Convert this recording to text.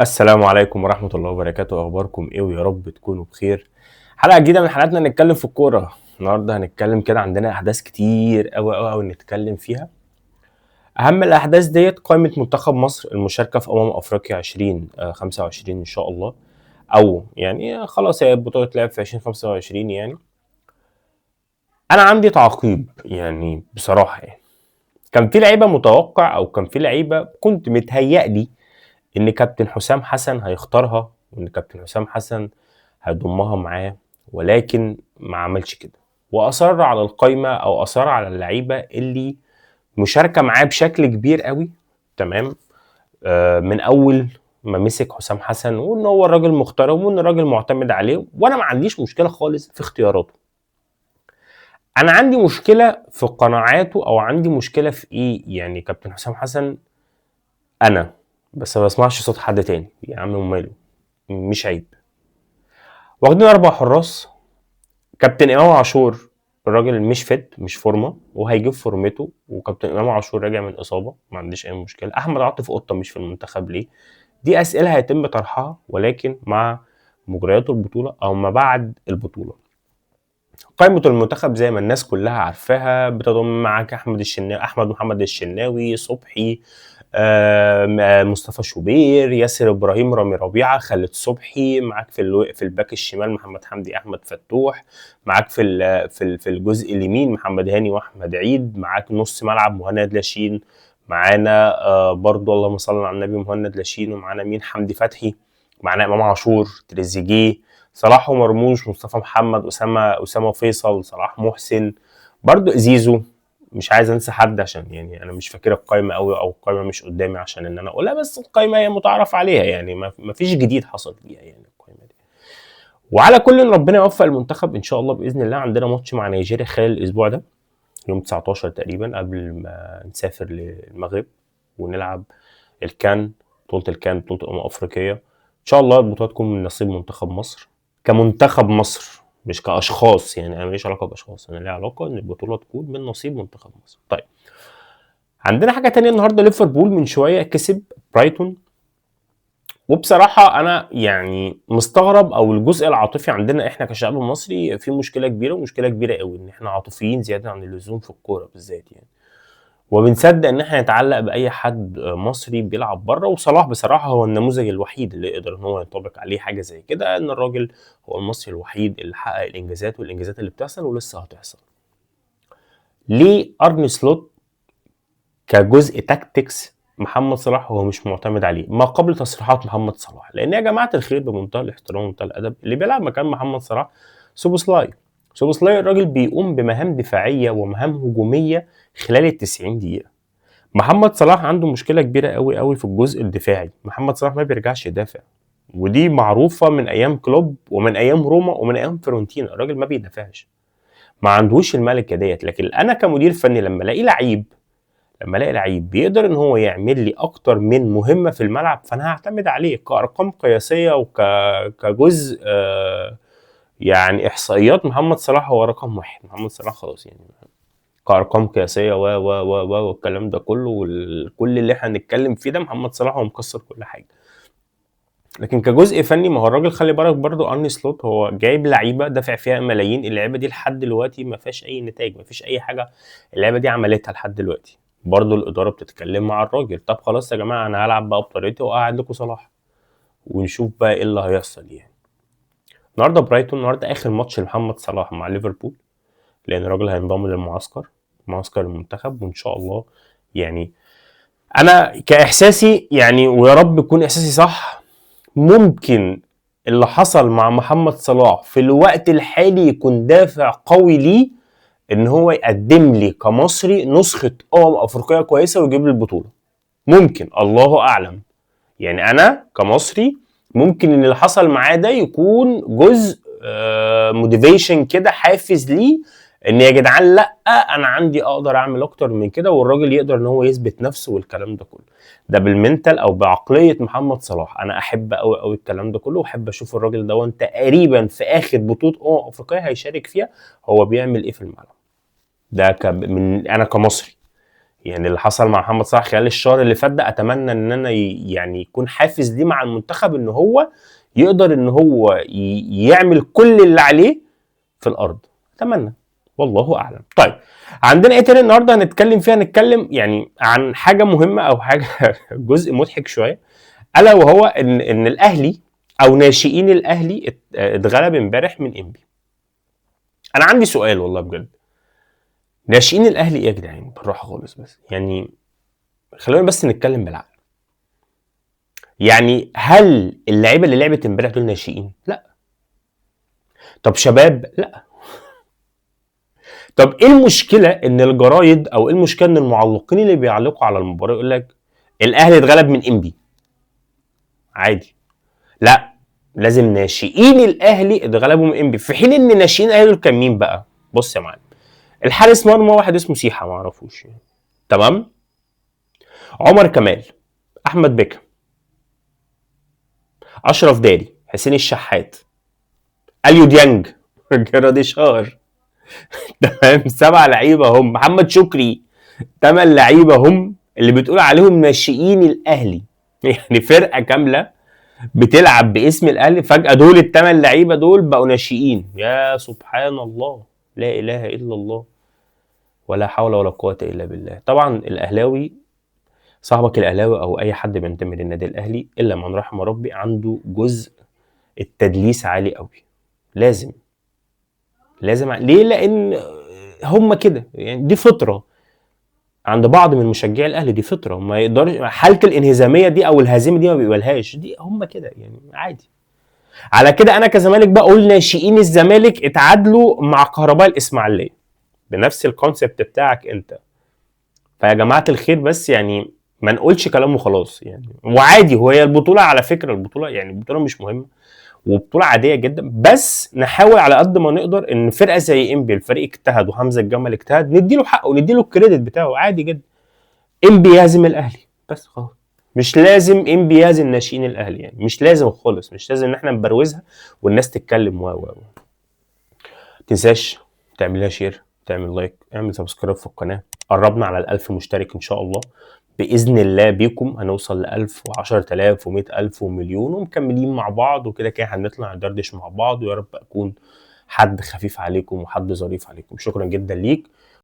السلام عليكم ورحمة الله وبركاته. أخباركم إيه؟ ويا رب تكونوا بخير. حلقة جديدة من حلقاتنا نتكلم في الكورة. النهاردة هنتكلم كده، عندنا أحداث كتير أوي نتكلم فيها. أهم الأحداث ديت قائمة منتخب مصر المشاركة في أفريقيا 2025 إن شاء الله، أو يعني خلاص هي البطولة تلعب في 2025 يعني. أنا عندي تعقيب يعني بصراحة، يعني كان في لعيبة متوقع أو كان في لعيبة كنت متهيألي إن كابتن حسام حسن هيختارها، وإن كابتن حسام حسن هيضمها معاه، ولكن ما عملش كده، وأصر على القايمة أو أصر على اللعيبة اللي مشاركة معاه بشكل كبير قوي. تمام. من أول ما مسك حسام حسن، وإن هو الراجل محترم وإن الراجل معتمد عليه، وأنا ما عنديش مشكلة خالص في اختياراته. أنا عندي مشكلة في قناعاته، أو عندي مشكلة في إيه؟ يعني كابتن حسام حسن أنا بس ما بسمعش صوت حد تاني يا عم، وماله؟ مش عيب؟ واخدين 4 حراس. كابتن امام عاشور الراجل مش فت، مش فورمه، وهيجيب فورمته، وكابتن امام عاشور راجع من اصابه، ما عنديش اي مشكله. احمد عاطف قطه مش في المنتخب ليه؟ دي اسئله هيتم طرحها، ولكن مع مجريات البطوله او ما بعد البطوله. قائمه المنتخب زي ما الناس كلها عارفاها بتضم معاك احمد محمد الشناوي، صبحي، مصطفى شوبير، ياسر ابراهيم، رامي ربيعه، خالد صبحي. معاك في الباك الشمال محمد حمدي، احمد فتوح. معاك في الجزء اليمين محمد هاني واحمد عيد. معاك نص ملعب مهند لاشين. معانا برضو اللهم صل على النبي مهند لاشين. ومعانا مين؟ حمدي فتحي. معانا امام عاشور، تريزيجيه، صلاح ومرموش، مصطفى محمد، اسامه فيصل، صلاح محسن، برضو زيزو. مش عايز انسى حد عشان يعني انا مش فاكر القايمه قوي، او القايمه مش قدامي عشان ان انا اقولها، بس القايمه هي متعارف عليها يعني، ما فيش جديد حصل فيها يعني القايمه دي. وعلى كل ان ربنا يوفق المنتخب ان شاء الله باذن الله. عندنا ماتش مع نيجيريا خلال الاسبوع ده، يوم 19 تقريبا، قبل ما نسافر للمغرب ونلعب الكان، بطوله افريقيه. ان شاء الله البطوله تكون من نصيب منتخب مصر كمنتخب مصر، مش كاشخاص. يعني انا ماليش علاقه باشخاص، انا ليا علاقه ان البطوله تكون من نصيب منتخب مصر. طيب، عندنا حاجه تانية النهارده. ليفربول من شويه كسب برايتون، وبصراحه انا يعني مستغرب، او الجزء العاطفي عندنا احنا كشعب مصري في مشكله كبيره، ومشكله كبيره قوي، ان احنا عاطفيين زياده عن اللزوم في الكوره بالذات يعني. وبنصدق ان احنا نتعلق باي حد مصري بيلعب بره. وصلاح بصراحه هو النموذج الوحيد اللي يقدر ان هو ينطبق عليه حاجه زي كده، ان الراجل هو المصري الوحيد اللي حقق الانجازات، والانجازات اللي بتحصل ولسه هتحصل. ليه ارني سلوت كجزء تاكتكس محمد صلاح هو مش معتمد عليه ما قبل تصريحات محمد صلاح؟ لان يا جماعه الخير بمنتهى الاحترام ومنتهى الادب، اللي بيلعب مكان محمد صلاح سوبوسلاي. سوبوسلاي الراجل بيقوم بمهام دفاعيه ومهام هجوميه خلال ال 90 دقيقه. محمد صلاح عنده مشكله كبيره قوي في الجزء الدفاعي. محمد صلاح ما بيرجعش يدافع، ودي معروفه من ايام كلوب ومن ايام روما ومن ايام فيرونتينا. الراجل ما بيدافعش، ما عندهوش الملكه ديت. لكن انا كمدير فني لما الاقي لعيب بيقدر ان هو يعمل لي اكتر من مهمه في الملعب، فانا هعتمد عليه كارقام قياسيه كجزء يعني احصائيات. محمد صلاح هو رقم واحد. محمد صلاح خلاص يعني كارقام قياسيه والكلام ده كله، وكل اللي احنا هنتكلم فيه ده محمد صلاح هو مكسر كل حاجه. لكن كجزء فني، ما هو الراجل خلي بالك برضو ارني سلوت هو جايب لعيبه دافع فيها ملايين. اللعيبه دي لحد دلوقتي ما فيهاش اي نتائج، ما فيش اي حاجه اللعيبه دي عملتها لحد دلوقتي. برضو الاداره بتتكلم مع الراجل، طب خلاص يا جماعه انا هلعب بقى بطريقتي واقعد لكم صلاح، ونشوف بقى ايه اللي هيحصل يعني. النهارده برايتون، النهارده اخر ماتش لمحمد صلاح مع ليفربول، لان الراجل هينضم للمعسكر، معسكر المنتخب، وان شاء الله يعني انا كاحساسي يعني، ويا رب يكون احساسي صح، ممكن اللي حصل مع محمد صلاح في الوقت الحالي يكون دافع قوي ليه ان هو يقدم لي كمصري نسخة افريقية كويسة ويجيب لي البطولة. ممكن، الله اعلم. يعني انا كمصري ممكن ان اللي حصل معاه ده يكون جزء موتيفيشن كده، حافز ليه ان يا جدعان لا انا عندي اقدر اعمل اكتر من كده، والراجل يقدر ان هو يثبت نفسه والكلام ده كله. ده بالمنتال او بعقليه محمد صلاح. انا احب قوي الكلام ده كله، واحب اشوف الراجل ده وانت تقريبا في اخر بطوله افريقيه هيشارك فيها هو بيعمل ايه في الملعب. ده من انا كمصري يعني اللي حصل مع محمد صلاح خلال الشهر اللي فات ده، اتمنى ان انا يعني يكون حافز ليه مع المنتخب، ان هو يقدر ان هو يعمل كل اللي عليه في الارض. اتمنى، والله اعلم. طيب، عندنا ايه تاني النهارده هنتكلم فيها؟ هنتكلم يعني عن حاجه مهمه او حاجه جزء مضحك شويه، الا وهو ان الاهلي او ناشئين الاهلي اتغلب امبارح من انبي. انا عندي سؤال والله بجد، ناشئين الاهلي ايه يا جدعان؟ بالراحه خالص بس، يعني خلونا بس نتكلم بالعقل. يعني هل اللعيبه اللي لعبت امبارح دول ناشئين؟ لا. طب شباب؟ لا. طب ايه المشكله ان الجرايد او ايه المشكله ان المعلقين اللي بيعلقوا على المباراه يقول لك الاهلي اتغلب من انبي؟ عادي. لا، لازم ناشئين الاهلي اتغلبوا من انبي، في حين ان ناشئين الاهلي دول كان مين بقى؟ بص يا معلم، الحارس مرمى واحد اسمه سيحه، ما اعرفوش يعني. تمام. عمر كمال، احمد بكر، اشرف داري، حسين الشحات، اليو ديانج، جراديشار. تمام، 7 لعيبه هم. محمد شكري، 8 لعيبه هم اللي بتقول عليهم ناشئين الاهلي. يعني فرقه كامله بتلعب باسم الاهلي، فجاه دول ال8 لعيبه دول بقوا ناشئين. يا سبحان الله، لا اله الا الله، ولا حول ولا قوه الا بالله. طبعا الاهلاوي، صاحبك الاهلاوي او اي حد بينتمي للنادي الاهلي الا من رحم ربي، عنده جزء التدليس عالي قوي. لازم ليه؟ لان هم كده، يعني دي فطره عند بعض من مشجعي الاهلي، دي فطره ما يقدرش، حاله الانهزاميه دي او الهزيمه دي ما بيقبلهاش، دي هم كده يعني عادي. على كده انا كزمالك بقول ناشئين الزمالك اتعادلوا مع كهرباء الاسماعيليه بنفس الكونسيبت بتاعك انت. فيا جماعه الخير بس يعني ما نقولش كلام وخلاص يعني. وعادي، هي البطوله على فكره، البطوله يعني البطوله مش مهمه وبطوله عاديه جدا، بس نحاول على قد ما نقدر ان فرقه زي انبي، الفريق اجتهد وحمزه الجمل اجتهد، نديله حقه ونديله الكريدت بتاعه عادي جدا. انبي يهزم الاهلي بس خلاص. مش لازم انبي يهزم ناشئين الاهلي، يعني مش لازم خالص، مش لازم ان احنا نبروزها والناس تتكلم و تنساش تعمل لها شير، تعمل لايك، اعمل سبسكرايب في القناه. قربنا على ال1000 مشترك ان شاء الله، باذن الله بيكم هنوصل ل1000 و10000 و100000 ومليون، ومكملين مع بعض وكده كده هنطلع ندردش مع بعض، ويا رب اكون حد خفيف عليكم وحد ظريف عليكم. شكرا جدا ليك،